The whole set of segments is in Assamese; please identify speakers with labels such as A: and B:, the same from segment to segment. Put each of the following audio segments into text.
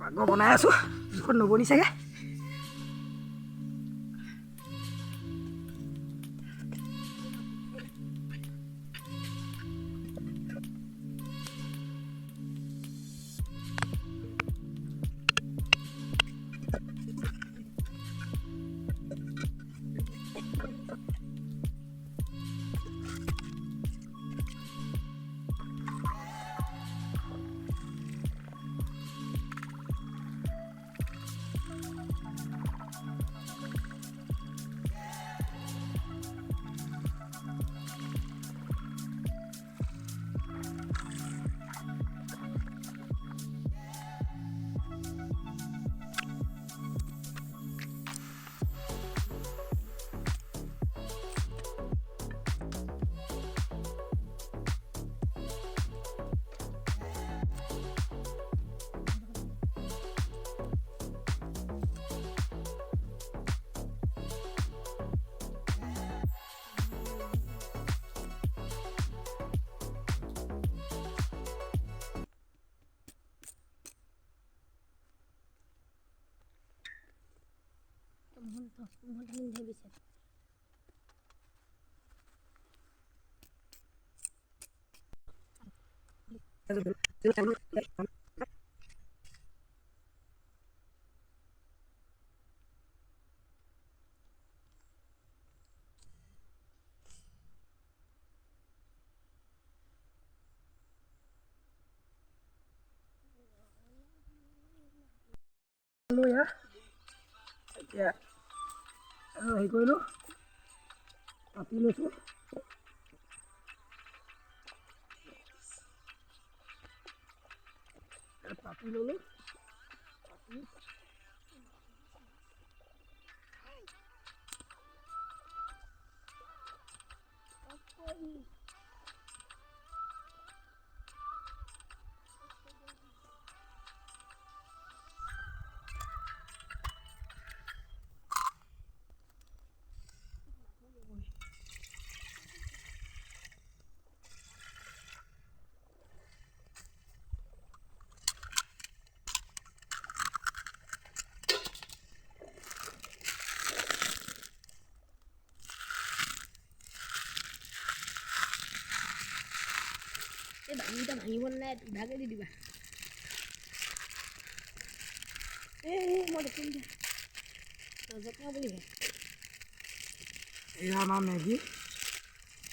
A: পাকঘৰ বনাই আছোঁ, জোখত নবনি চাগে। এতিয়া হেৰি কৰিলোঁ, পাতি লৈছোঁ। পাতি ল'লোঁ, পাতি
B: বাঁহীটা ভাঙিব নাই, ইভাগে দি দিবা। মই দেখিম দিয়া, নজনা বুলি কয়।
A: এয়া আমাৰ মেগী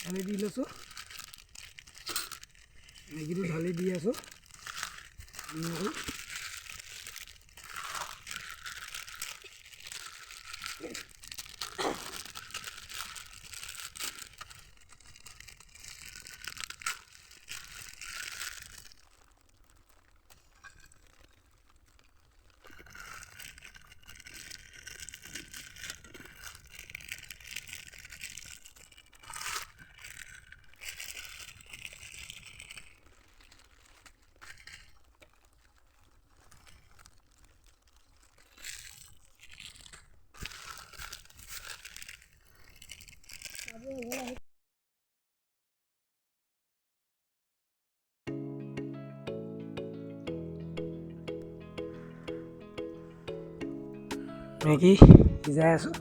A: ঢালি দি লৈছোঁ, মেগীটো ঢালি দি আছোঁ ধুনীয়াকৈ। মেগী সিজাই আছোঁ।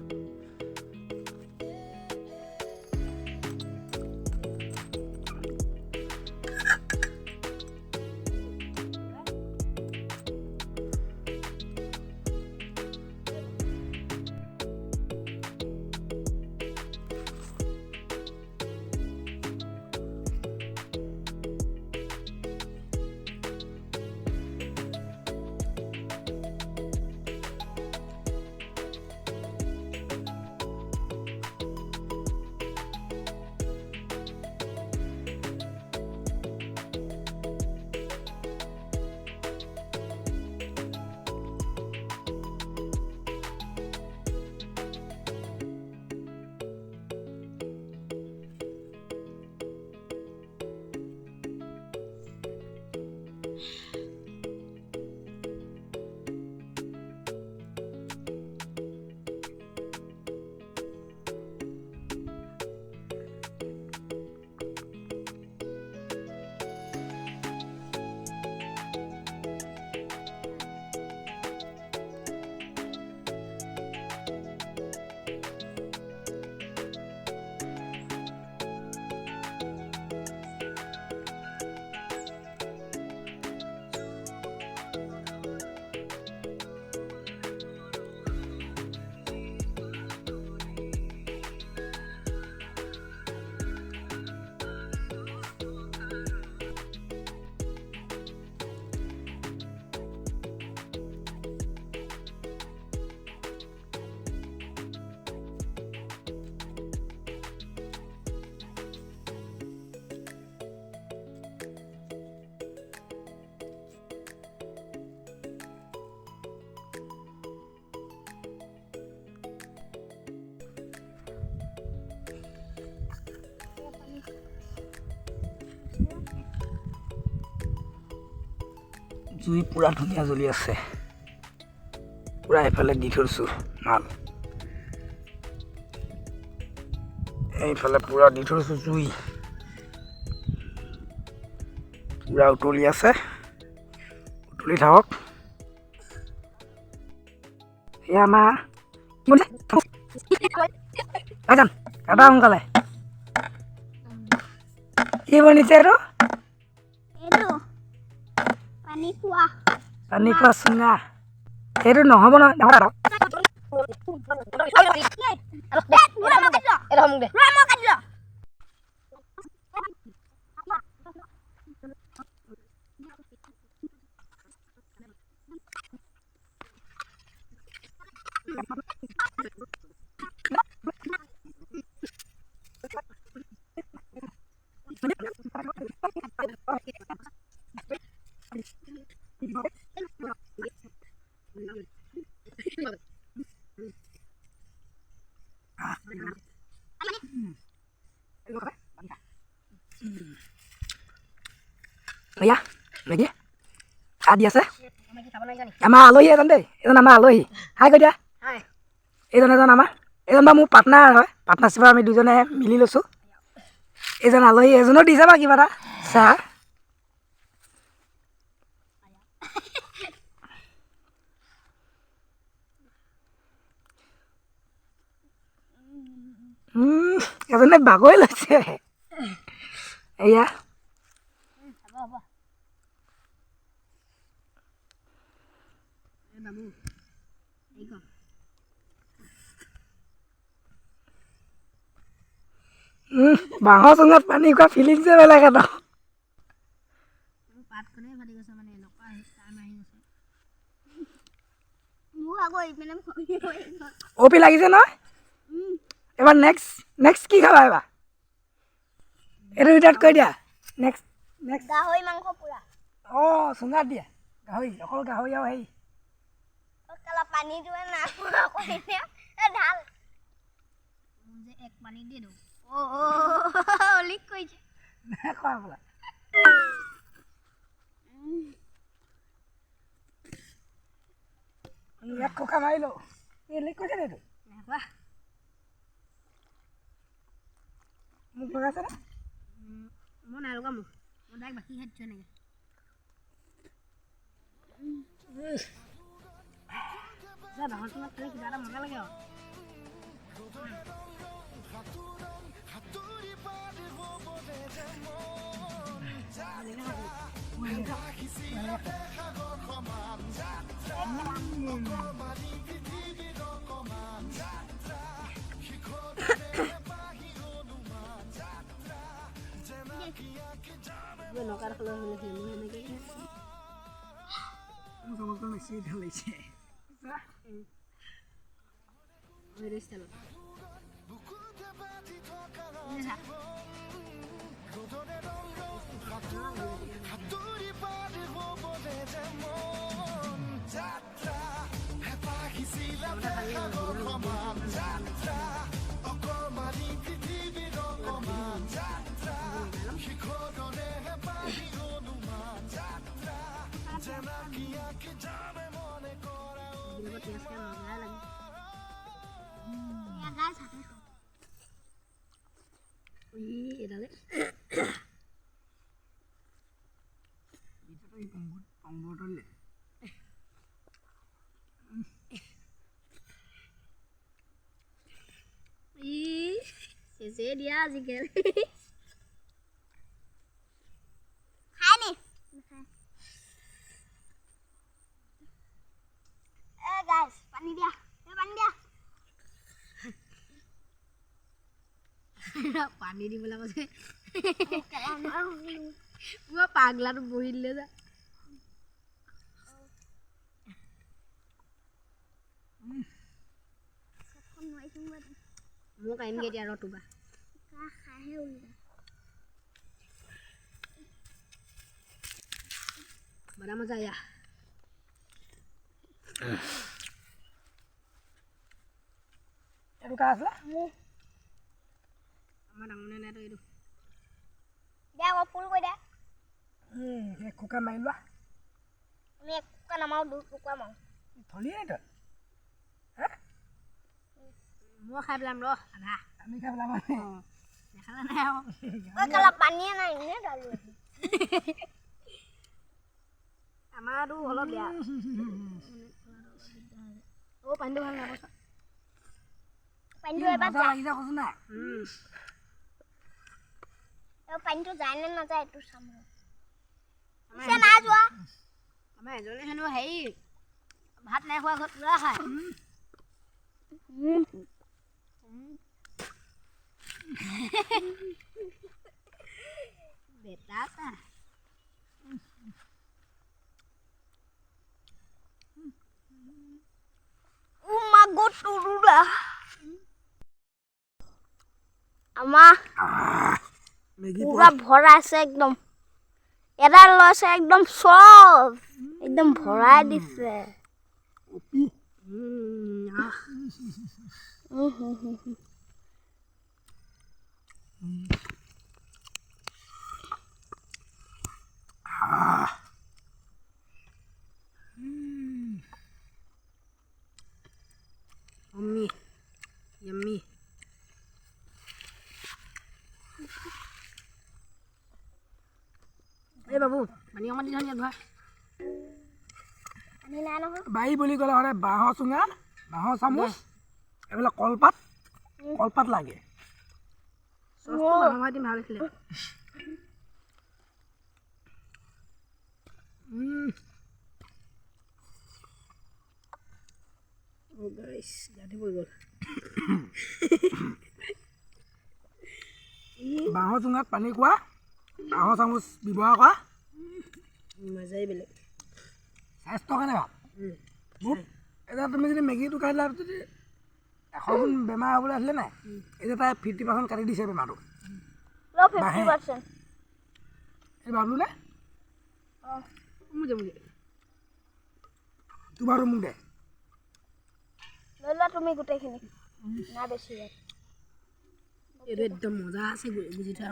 A: জুই পুৰা ধুনীয়া জ্বলি আছে পুৰা এফালে দি থৈছোঁ মাল এইফালে পুৰা দি থৈছোঁ জুই পুৰা উতলি আছে উতলি থাকক এয়া আমাৰ কি বোলে যাম কাটা সোনকালে কি বনিছে এইটো পানী খোৱা চুঙা এইটো নহ'ব নহয় ডাঙৰ এয়া মেগী চাহ দি আছে আমাৰ আলহী এজন দেই এজন আমাৰ আলহী হাই কৈ দিয়া এইজন আমাৰ এইজন বা মোৰ পাৰ্টনাৰ হয় পাৰ্টনাৰশ্বিপত আমি দুজনে মিলি লৈছোঁ এইজন আলহী এজনো দিছে বা কিবা এটা চাহ এজনে বাগৰি লৈছে এয়া বাঁহৰ চুঙাত পানী খোৱা ফিলিংছে বেলেগ এটা অপি লাগিছে নহয় এবাৰ নেক্সট কি খাবা এবাৰ এইটো ভিতৰত কৈ দিয়া নেক্সট
B: গাহৰি মাংস পুৰা
A: অঁ চুঙাত দিয়া গাহৰি অকল গাহৰি আৰু হেৰি
B: পানীটো ঢাল এক পানী দি দিওঁ লিক কৰিছে
A: খোৱা বোলা এক খোকা মাৰিলোঁ এই লিক কৰিছে নে এইটো মোক লগাইছে নে
B: মই নাই লগা মোক মই ডাইৰেক্ট বাকী খাই দিছোঁ এনেকৈ ডাঙৰ চুঙাত খালে কিবা এটা মজা লাগে আৰু নকাৰ খালে এনেকৈ
A: বেছি ঢালিছে
B: চেচে দিয়া আজিকালি পানী দিয়া পানী দিবলৈ কৈছে মই পাগলাটো বহি দিলে যা মোক আনিমগৈ এতিয়া ৰটোবা বৰা মজা এয়া
A: এইটো কা আছিলে
B: আমাৰ ডাঙৰ নাই এইটো দিয়া মই ফুল কৈ দিয়া
A: এক খোকা মাৰি লোৱা
B: আমি একোকে নামাৰো 2 টুকুৰা মাৰো
A: থলিয়ে নাই তই
B: মই খাই পেলাম ৰ আধা
A: আমি খাই পেলাম
B: দেখালে নাই আকৌ ঐ কালা পানীয়ে নাই নে ডালি আমাৰটো অলপ বেয়া অ পানীটো ভাল নাই কৈছা পানীটো এবাৰ
A: মজা লাগি যায় কৈছো নাই
B: পানীটো যায় নে নাযায় এইটো চাম পিছে নাই যোৱা আমাৰ এজনী হেনো হেৰি ভাত নাই খোৱা ঘৰত পুৰা খায় বেটা চা মাগো তুৰুলা আমাৰ
A: মেগী
B: পুৰা ভৰা আছে একদম এটা লৈছে একদম চব একদম ভৰাই দিছে
A: Yummy. Yummy. এই বাবু পানী অকণমান দি ধৰা
B: পানী নাই নহয়
A: বাৰী বুলি ক'লে সদায় বাঁহৰ চুঙা বাঁহৰ চামুচ এইবিলাক কলপাত লাগে দিম ভাল আছিলে বাঁহৰ চুঙাত পানী খোৱা বাঁহৰ চামুচ ব্যৱহাৰ কৰা মজাই বেলেগ স্বাস্থ্যৰ কাৰণে ভাল এতিয়া তুমি যদি মেগীটো খাই দিলা যদি 100 গুণ বেমাৰ হ'বলৈ আছিলে নাই এতিয়া তাই 50% কাটি দিছে বেমাৰটো এই ভাবলো নে মোক যাব তোমাৰো মোক দে
B: লৈ লোৱা তুমি গোটেইখিনি না বেছি
A: এইটো একদম মজা আছে বুজি থোৱা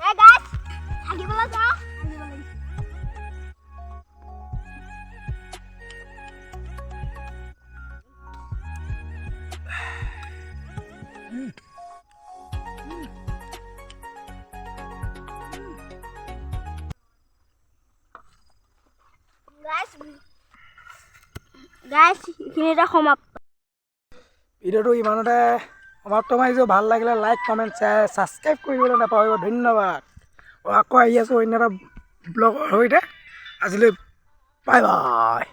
B: Hey guys, থাকিবলৈ যাও guys এইখিনিতে সমাপ্ত
A: ভিডিঅ'টো ইমানতে সমাপ্ত মাৰিছোঁ ভাল লাগিলে লাইক কমেণ্ট শ্বেয়াৰ ছাবস্ক্ৰাইব কৰিবলৈ নাপাহৰিব ধন্যবাদ আকৌ আহি আছোঁ অন্য এটা ব্লগৰ সৈতে আজিলৈ বাই বাই